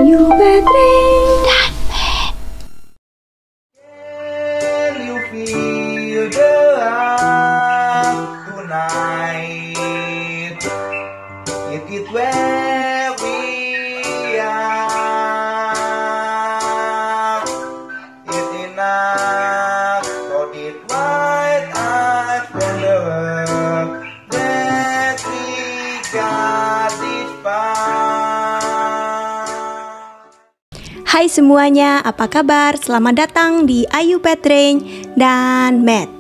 Ayu Patrick dan Can you feel the love tonight? It is where we are. It enough for it white eyes from the world that we got this far. Hai semuanya, apa kabar? Selamat datang di Ayu Patrick dan Matt.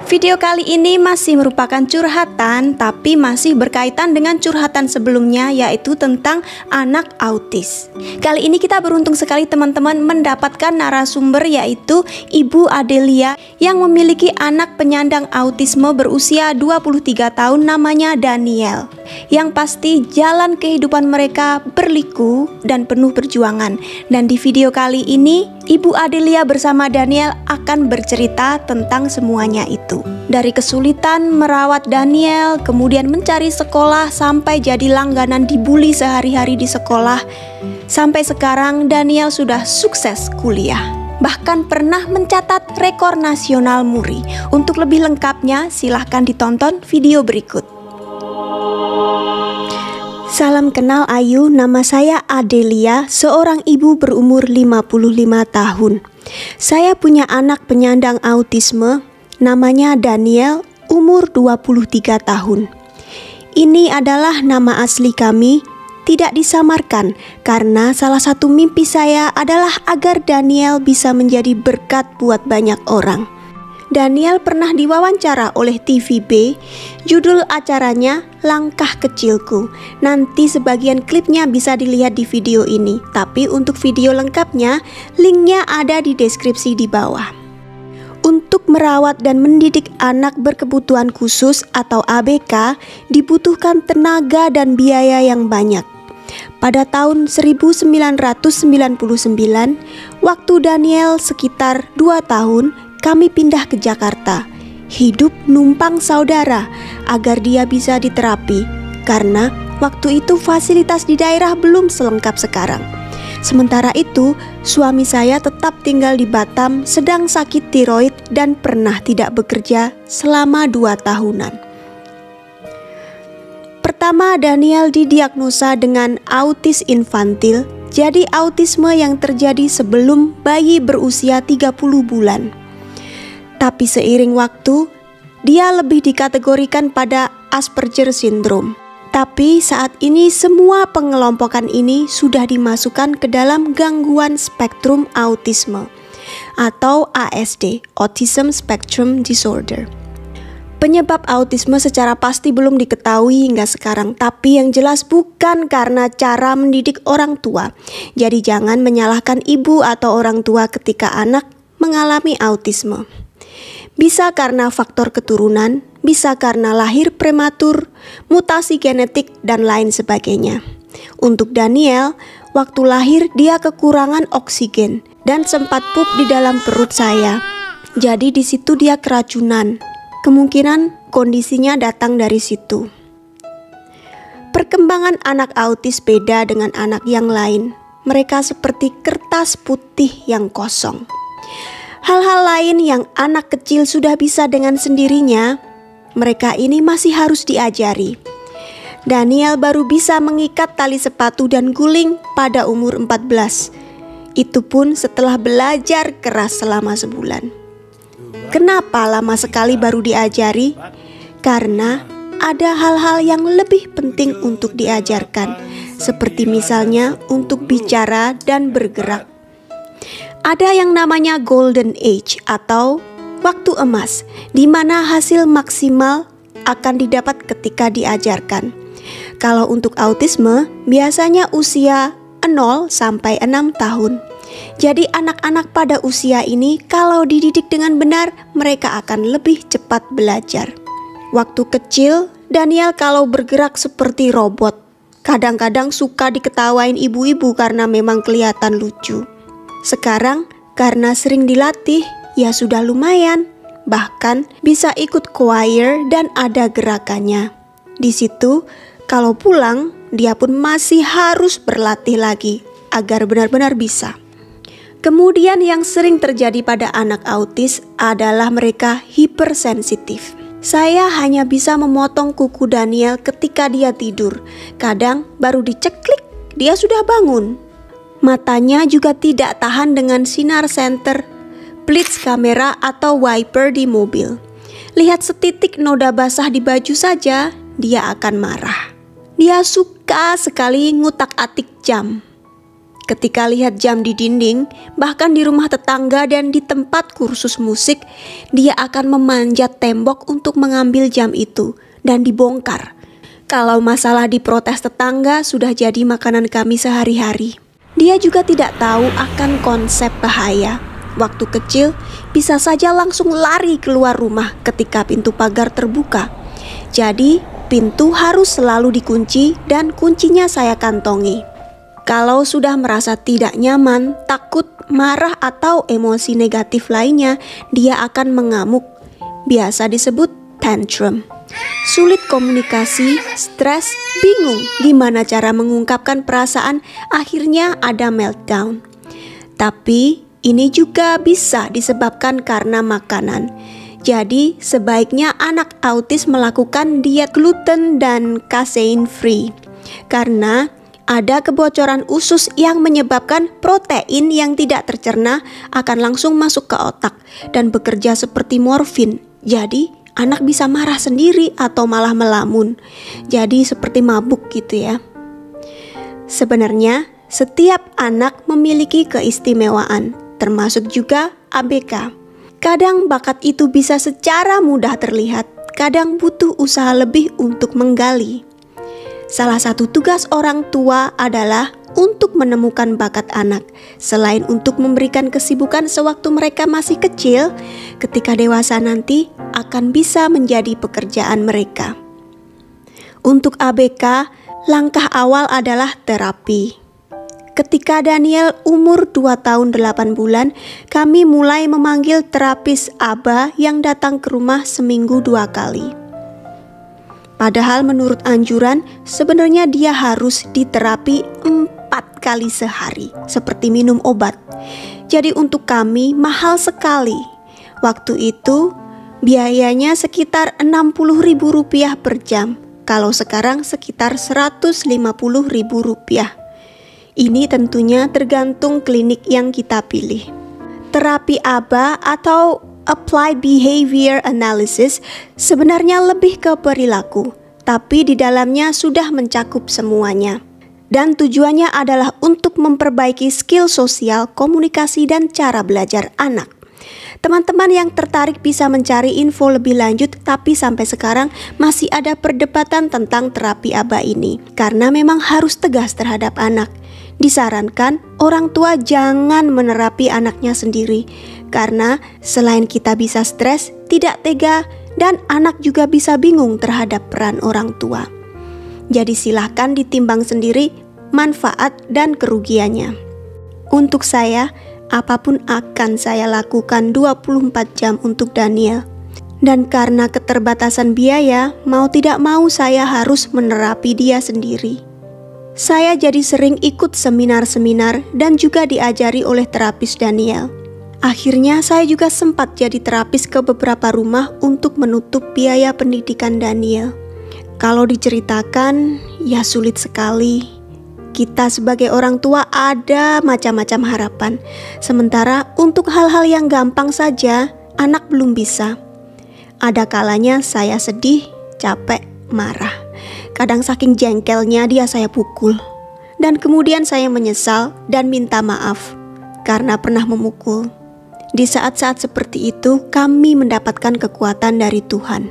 Video kali ini masih merupakan curhatan, tapi masih berkaitan dengan curhatan sebelumnya, yaitu tentang anak autis. Kali ini kita beruntung sekali teman-teman mendapatkan narasumber, yaitu Ibu Adelia yang memiliki anak penyandang autisme berusia 23 tahun namanya Daniel. Yang pasti jalan kehidupan mereka berliku dan penuh perjuangan. Dan di video kali ini Ibu Adelia bersama Daniel akan bercerita tentang semuanya itu. Dari kesulitan merawat Daniel, kemudian mencari sekolah sampai jadi langganan dibully sehari-hari di sekolah. Sampai sekarang Daniel sudah sukses kuliah. Bahkan pernah mencatat rekor nasional muri. Untuk lebih lengkapnya silahkan ditonton video berikut. Salam kenal Ayu, nama saya Adelia, seorang ibu berumur 55 tahun. Saya punya anak penyandang autisme, namanya Daniel, umur 23 tahun. Ini adalah nama asli kami, tidak disamarkan, karena salah satu mimpi saya adalah agar Daniel bisa menjadi berkat buat banyak orang. Daniel pernah diwawancara oleh TVB, judul acaranya Langkah Kecilku. Nanti sebagian klipnya bisa dilihat di video ini, tapi untuk video lengkapnya, linknya ada di deskripsi di bawah. Untuk merawat dan mendidik anak berkebutuhan khusus atau ABK, dibutuhkan tenaga dan biaya yang banyak. Pada tahun 1999, waktu Daniel sekitar 2 tahun, kami pindah ke Jakarta, hidup numpang saudara agar dia bisa diterapi, karena waktu itu fasilitas di daerah belum selengkap sekarang. Sementara itu, suami saya tetap tinggal di Batam sedang sakit tiroid dan pernah tidak bekerja selama 2 tahunan. Pertama, Daniel didiagnosa dengan autis infantil, jadi autisme yang terjadi sebelum bayi berusia 30 bulan. Tapi seiring waktu, dia lebih dikategorikan pada Asperger syndrome. Tapi saat ini semua pengelompokan ini sudah dimasukkan ke dalam gangguan spektrum autisme atau ASD, Autism Spectrum Disorder. Penyebab autisme secara pasti belum diketahui hingga sekarang, tapi yang jelas bukan karena cara mendidik orang tua. Jadi jangan menyalahkan ibu atau orang tua ketika anak mengalami autisme. Bisa karena faktor keturunan, bisa karena lahir prematur, mutasi genetik, dan lain sebagainya. Untuk Daniel, waktu lahir dia kekurangan oksigen dan sempat pup di dalam perut saya. Jadi di situ dia keracunan. Kemungkinan kondisinya datang dari situ. Perkembangan anak autis beda dengan anak yang lain. Mereka seperti kertas putih yang kosong. Hal-hal lain yang anak kecil sudah bisa dengan sendirinya, mereka ini masih harus diajari. Daniel baru bisa mengikat tali sepatu dan guling pada umur 14. Itu pun setelah belajar keras selama sebulan. Kenapa lama sekali baru diajari? Karena ada hal-hal yang lebih penting untuk diajarkan, seperti misalnya untuk bicara dan bergerak. Ada yang namanya golden age atau waktu emas, di mana hasil maksimal akan didapat ketika diajarkan. Kalau untuk autisme, biasanya usia 0 sampai 6 tahun. Jadi anak-anak pada usia ini kalau dididik dengan benar, mereka akan lebih cepat belajar. Waktu kecil, Daniel kalau bergerak seperti robot. Kadang-kadang suka diketawain ibu-ibu karena memang kelihatan lucu. Sekarang karena sering dilatih, ya sudah lumayan. Bahkan bisa ikut choir dan ada gerakannya. Di situ kalau pulang dia pun masih harus berlatih lagi agar benar-benar bisa. Kemudian yang sering terjadi pada anak autis adalah mereka hipersensitif. Saya hanya bisa memotong kuku Daniel ketika dia tidur. Kadang baru diceklik, dia sudah bangun. Matanya juga tidak tahan dengan sinar senter, blitz kamera atau wiper di mobil. Lihat setitik noda basah di baju saja, dia akan marah. Dia suka sekali ngutak-atik jam. Ketika lihat jam di dinding, bahkan di rumah tetangga dan di tempat kursus musik, dia akan memanjat tembok untuk mengambil jam itu dan dibongkar. Kalau masalah diprotes tetangga sudah jadi makanan kami sehari-hari. Dia juga tidak tahu akan konsep bahaya. Waktu kecil bisa saja langsung lari keluar rumah ketika pintu pagar terbuka. Jadi pintu harus selalu dikunci dan kuncinya saya kantongi. Kalau sudah merasa tidak nyaman, takut, marah atau emosi negatif lainnya, dia akan mengamuk. Biasa disebut tantrum. Sulit komunikasi, stres, bingung gimana cara mengungkapkan perasaan, akhirnya ada meltdown. Tapi ini juga bisa disebabkan karena makanan. Jadi sebaiknya anak autis melakukan diet gluten dan casein free. Karena ada kebocoran usus yang menyebabkan protein yang tidak tercerna akan langsung masuk ke otak dan bekerja seperti morfin. Jadi anak bisa marah sendiri atau malah melamun. Jadi seperti mabuk gitu ya. Sebenarnya setiap anak memiliki keistimewaan, termasuk juga ABK. Kadang bakat itu bisa secara mudah terlihat, kadang butuh usaha lebih untuk menggali. Salah satu tugas orang tua adalah untuk menemukan bakat anak, selain untuk memberikan kesibukan sewaktu mereka masih kecil, ketika dewasa nanti akan bisa menjadi pekerjaan mereka. Untuk ABK, langkah awal adalah terapi. Ketika Daniel umur 2 tahun 8 bulan, kami mulai memanggil terapis ABA yang datang ke rumah seminggu 2 kali. Padahal menurut anjuran, sebenarnya dia harus diterapi 4 kali sehari, seperti minum obat. Jadi untuk kami mahal sekali. Waktu itu biayanya sekitar Rp60.000 per jam, kalau sekarang sekitar Rp150.000. Ini tentunya tergantung klinik yang kita pilih. Terapi ABA atau Applied Behavior Analysis sebenarnya lebih ke perilaku, tapi di dalamnya sudah mencakup semuanya. Dan tujuannya adalah untuk memperbaiki skill sosial, komunikasi, dan cara belajar anak. Teman-teman yang tertarik bisa mencari info lebih lanjut, tapi sampai sekarang masih ada perdebatan tentang terapi ABA ini, karena memang harus tegas terhadap anak. Disarankan orang tua jangan menerapi anaknya sendiri, karena selain kita bisa stres, tidak tega, dan anak juga bisa bingung terhadap peran orang tua. Jadi silahkan ditimbang sendiri manfaat dan kerugiannya. Untuk saya, apapun akan saya lakukan 24 jam untuk Daniel. Dan karena keterbatasan biaya, mau tidak mau saya harus menerapi dia sendiri. Saya jadi sering ikut seminar-seminar dan juga diajari oleh terapis Daniel. Akhirnya saya juga sempat jadi terapis ke beberapa rumah untuk menutup biaya pendidikan Daniel. Kalau diceritakan, ya sulit sekali. Kita sebagai orang tua ada macam-macam harapan. Sementara untuk hal-hal yang gampang saja, anak belum bisa. Ada kalanya saya sedih, capek, marah. Kadang saking jengkelnya dia saya pukul. Dan kemudian saya menyesal dan minta maaf karena pernah memukul. Di saat-saat seperti itu kami mendapatkan kekuatan dari Tuhan.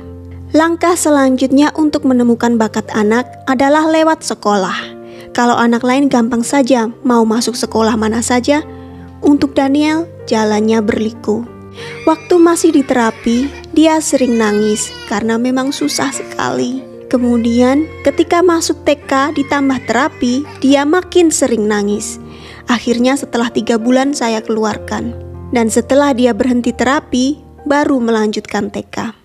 Langkah selanjutnya untuk menemukan bakat anak adalah lewat sekolah. Kalau anak lain gampang saja mau masuk sekolah mana saja, untuk Daniel jalannya berliku. Waktu masih di terapi, dia sering nangis karena memang susah sekali. Kemudian ketika masuk TK ditambah terapi, dia makin sering nangis. Akhirnya setelah 3 bulan saya keluarkan. Dan setelah dia berhenti terapi, baru melanjutkan TK.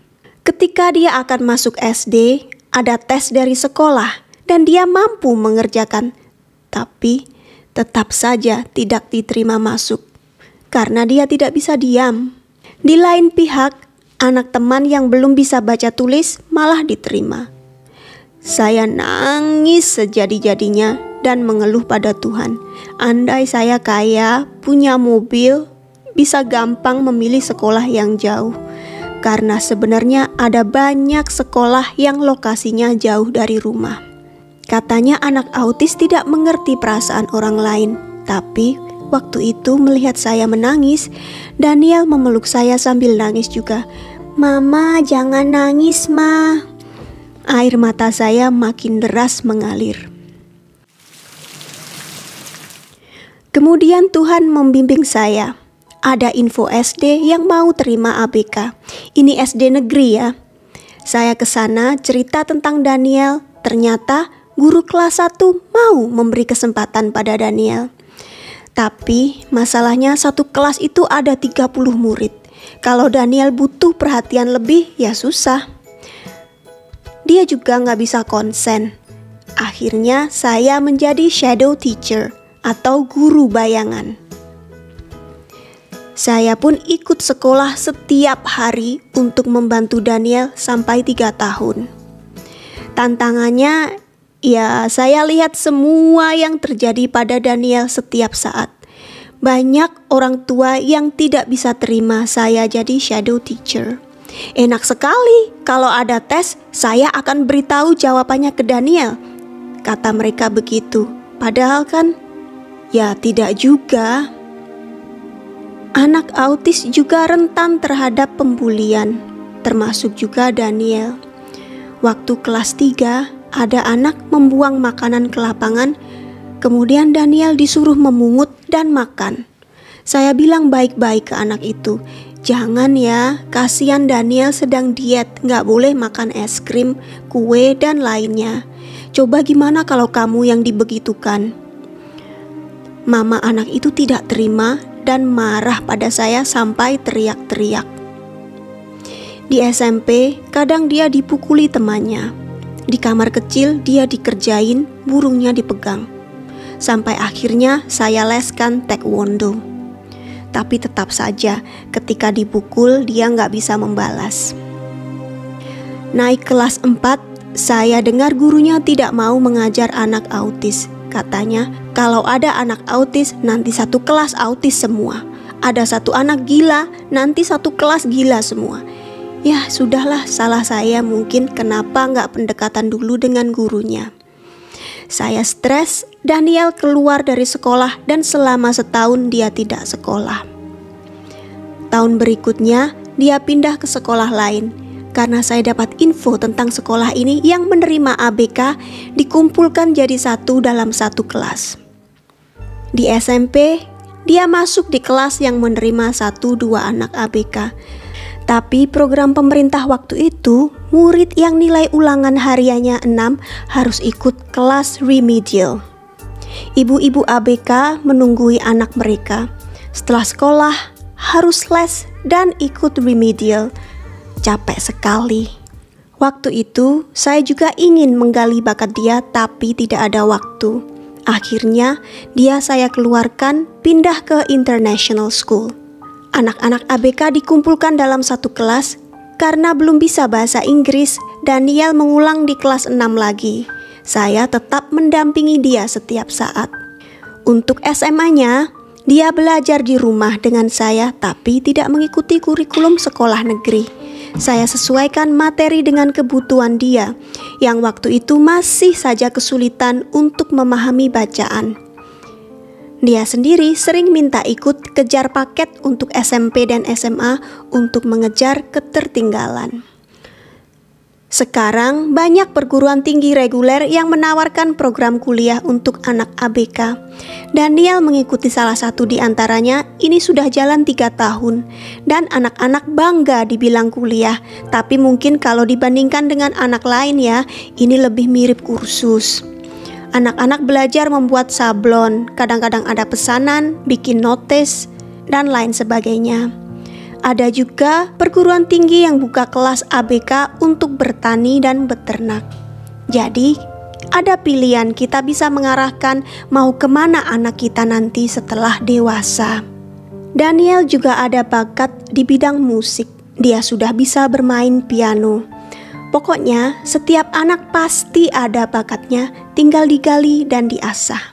Ketika dia akan masuk SD, ada tes dari sekolah. dan dia mampu mengerjakan. Tapi tetap saja tidak diterima masuk karena dia tidak bisa diam. Di lain pihak, anak teman yang belum bisa baca tulis malah diterima. Saya nangis sejadi-jadinya dan mengeluh pada Tuhan. Andai saya kaya, punya mobil, bisa gampang memilih sekolah yang jauh. Karena sebenarnya ada banyak sekolah yang lokasinya jauh dari rumah. Katanya anak autis tidak mengerti perasaan orang lain. Tapi waktu itu melihat saya menangis, Daniel memeluk saya sambil nangis juga. "Mama, jangan nangis, Ma." Air mata saya makin deras mengalir. Kemudian Tuhan membimbing saya. Ada info SD yang mau terima ABK. Ini SD negeri ya. Saya ke sana cerita tentang Daniel. Ternyata guru kelas 1 mau memberi kesempatan pada Daniel. Tapi masalahnya satu kelas itu ada 30 murid. Kalau Daniel butuh perhatian lebih ya susah. Dia juga nggak bisa konsen. Akhirnya saya menjadi shadow teacher atau guru bayangan. Saya pun ikut sekolah setiap hari untuk membantu Daniel sampai 3 tahun. Tantangannya, ya saya lihat semua yang terjadi pada Daniel setiap saat. Banyak orang tua yang tidak bisa terima saya jadi shadow teacher. Enak sekali, kalau ada tes, saya akan beritahu jawabannya ke Daniel. Kata mereka begitu. Padahal kan, ya tidak juga. Anak autis juga rentan terhadap pembulian, termasuk juga Daniel. Waktu kelas 3, ada anak membuang makanan ke lapangan, kemudian Daniel disuruh memungut dan makan. Saya bilang baik-baik ke anak itu, "Jangan ya, kasihan Daniel sedang diet, gak boleh makan es krim, kue, dan lainnya. Coba gimana kalau kamu yang dibegitukan?" Mama anak itu tidak terima dan marah pada saya sampai teriak-teriak. Di SMP, kadang dia dipukuli temannya. Di kamar kecil dia dikerjain, burungnya dipegang. Sampai akhirnya saya leskan taekwondo. Tapi tetap saja ketika dipukul dia nggak bisa membalas. Naik kelas 4, saya dengar gurunya tidak mau mengajar anak autis. Katanya kalau ada anak autis nanti satu kelas autis semua. Ada satu anak gila, nanti satu kelas gila semua. Ya sudahlah, salah saya mungkin kenapa nggak pendekatan dulu dengan gurunya. Saya stres, Daniel keluar dari sekolah dan selama setahun dia tidak sekolah. Tahun berikutnya dia pindah ke sekolah lain. Karena saya dapat info tentang sekolah ini yang menerima ABK dikumpulkan jadi satu dalam satu kelas. Di SMP, dia masuk di kelas yang menerima 1-2 anak ABK. Tapi program pemerintah waktu itu, murid yang nilai ulangan hariannya 6 harus ikut kelas remedial. Ibu-ibu ABK menunggui anak mereka. Setelah sekolah, harus les dan ikut remedial. Capek sekali. Waktu itu, saya juga ingin menggali bakat dia tapi tidak ada waktu. Akhirnya, dia saya keluarkan pindah ke international school. Anak-anak ABK dikumpulkan dalam satu kelas. Karena belum bisa bahasa Inggris, Daniel mengulang di kelas 6 lagi. Saya tetap mendampingi dia setiap saat. Untuk SMA-nya, dia belajar di rumah dengan saya tapi tidak mengikuti kurikulum sekolah negeri. Saya sesuaikan materi dengan kebutuhan dia, yang waktu itu masih saja kesulitan untuk memahami bacaan. Dia sendiri sering minta ikut kejar paket untuk SMP dan SMA untuk mengejar ketertinggalan. Sekarang banyak perguruan tinggi reguler yang menawarkan program kuliah untuk anak ABK. Daniel mengikuti salah satu di antaranya, ini sudah jalan 3 tahun. Dan anak-anak bangga dibilang kuliah, tapi mungkin kalau dibandingkan dengan anak lain ya, ini lebih mirip kursus. Anak-anak belajar membuat sablon, kadang-kadang ada pesanan, bikin notis, dan lain sebagainya. Ada juga perguruan tinggi yang buka kelas ABK untuk bertani dan beternak. Jadi, ada pilihan, kita bisa mengarahkan mau kemana anak kita nanti setelah dewasa. Daniel juga ada bakat di bidang musik. Dia sudah bisa bermain piano. Pokoknya setiap anak pasti ada bakatnya, tinggal digali dan diasah.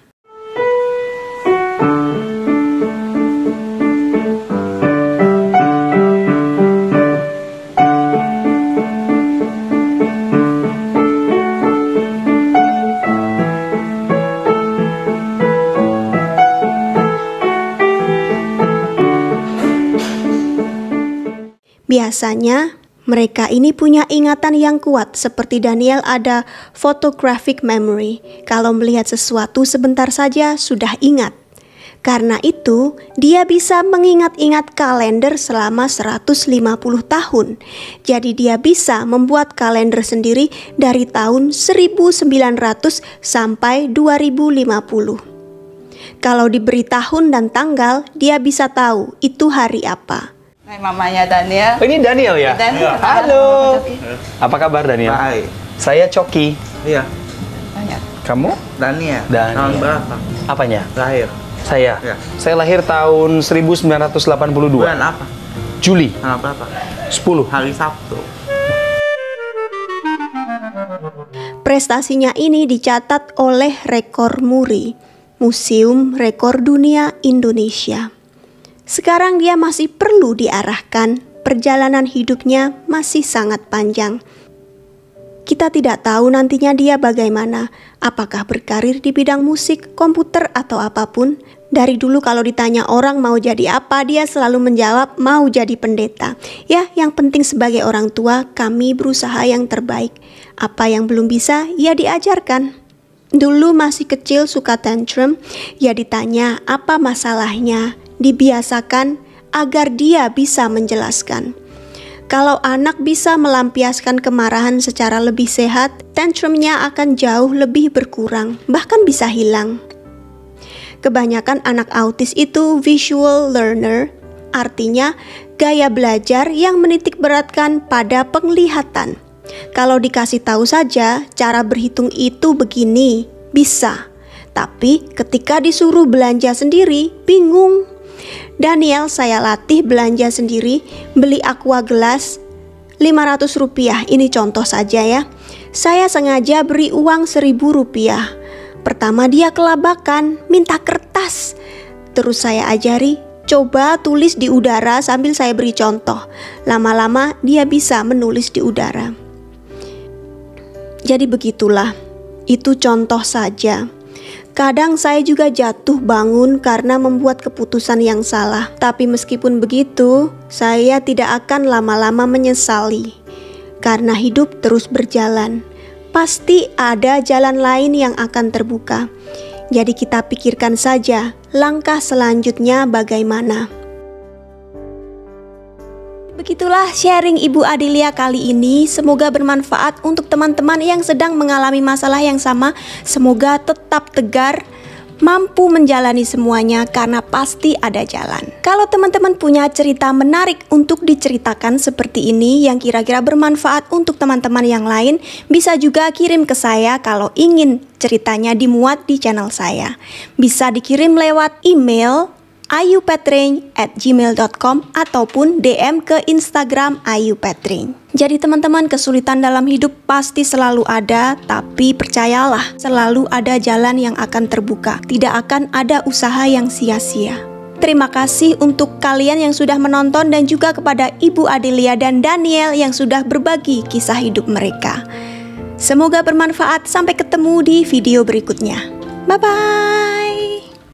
Biasanya mereka ini punya ingatan yang kuat, seperti Daniel ada photographic memory. Kalau melihat sesuatu sebentar saja sudah ingat. Karena itu, dia bisa mengingat-ingat kalender selama 150 tahun. Jadi dia bisa membuat kalender sendiri dari tahun 1900 sampai 2050. Kalau diberi tahun dan tanggal, dia bisa tahu itu hari apa. Hai, mamanya Daniel. Oh, ini Daniel ya? Daniel. Halo. Apa kabar Daniel? Baik. Saya Coki. Iya. Banyak. Kamu? Daniel. Daniel. Tahun berapa? Apanya? Lahir. Saya. Ya. Saya lahir tahun 1982. Bulan apa? Juli Tanggal berapa? 10. Hari Sabtu. Prestasinya ini dicatat oleh Rekor Muri, Museum Rekor Dunia Indonesia. Sekarang dia masih perlu diarahkan, perjalanan hidupnya masih sangat panjang. Kita tidak tahu nantinya dia bagaimana, apakah berkarir di bidang musik, komputer, atau apapun. Dari dulu kalau ditanya orang mau jadi apa, dia selalu menjawab mau jadi pendeta. Ya, yang penting sebagai orang tua, kami berusaha yang terbaik. Apa yang belum bisa, ya diajarkan. Dulu masih kecil suka tantrum, ya ditanya apa masalahnya, dibiasakan agar dia bisa menjelaskan. Kalau anak bisa melampiaskan kemarahan secara lebih sehat, tantrumnya akan jauh lebih berkurang, bahkan bisa hilang. Kebanyakan anak autis itu visual learner, artinya gaya belajar yang menitik beratkan pada penglihatan. Kalau dikasih tahu saja cara berhitung itu begini, bisa. Tapi ketika disuruh belanja sendiri, bingung. Daniel saya latih belanja sendiri, beli aqua gelas 500 rupiah, ini contoh saja ya. Saya sengaja beri uang 1.000 rupiah. Pertama dia kelabakan, minta kertas. Terus saya ajari, coba tulis di udara sambil saya beri contoh. Lama-lama dia bisa menulis di udara. Jadi begitulah, itu contoh saja. Kadang saya juga jatuh bangun karena membuat keputusan yang salah. Tapi meskipun begitu, saya tidak akan lama-lama menyesali. Karena hidup terus berjalan. Pasti ada jalan lain yang akan terbuka. Jadi kita pikirkan saja langkah selanjutnya bagaimana. Begitulah sharing Ibu Adelia kali ini. Semoga bermanfaat untuk teman-teman yang sedang mengalami masalah yang sama. Semoga tetap tegar, mampu menjalani semuanya karena pasti ada jalan. Kalau teman-teman punya cerita menarik untuk diceritakan seperti ini yang kira-kira bermanfaat untuk teman-teman yang lain, bisa juga kirim ke saya kalau ingin ceritanya dimuat di channel saya. Bisa dikirim lewat email ayupetring@gmail.com ataupun DM ke Instagram ayupetring. Jadi teman-teman, kesulitan dalam hidup pasti selalu ada, tapi percayalah, selalu ada jalan yang akan terbuka. Tidak akan ada usaha yang sia-sia. Terima kasih untuk kalian yang sudah menonton dan juga kepada Ibu Adelia dan Daniel yang sudah berbagi kisah hidup mereka. Semoga bermanfaat. Sampai ketemu di video berikutnya. Bye-bye.